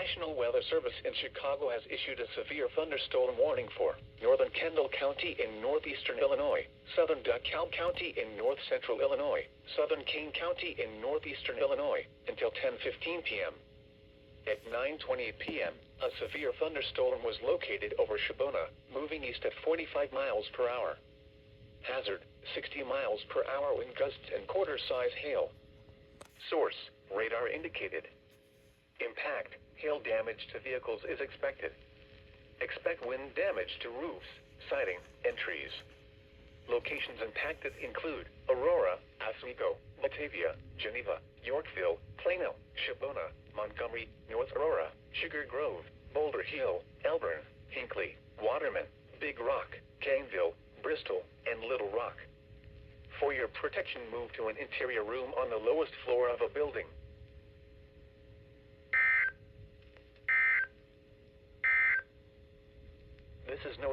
National Weather Service in Chicago has issued a severe thunderstorm warning for northern Kendall County in northeastern Illinois, southern DeKalb County in north central Illinois, southern Kane County in northeastern Illinois, until 10:15 p.m. At 9:28 p.m., a severe thunderstorm was located over Shibona, moving east at 45 miles per hour. Hazard, 60 miles per hour wind gusts and quarter-size hail. Source, radar indicated. Impact, hail damage to vehicles is expected. Expect wind damage to roofs, siding, and trees. Locations impacted include Aurora, Oswego, Batavia, Geneva, Yorkville, Plano, Shibona, Montgomery, North Aurora, Sugar Grove, Boulder Hill, Elburn, Hinckley, Waterman, Big Rock, Caneville, Bristol, and Little Rock. For your protection, move to an interior room on the lowest floor of a building. This is no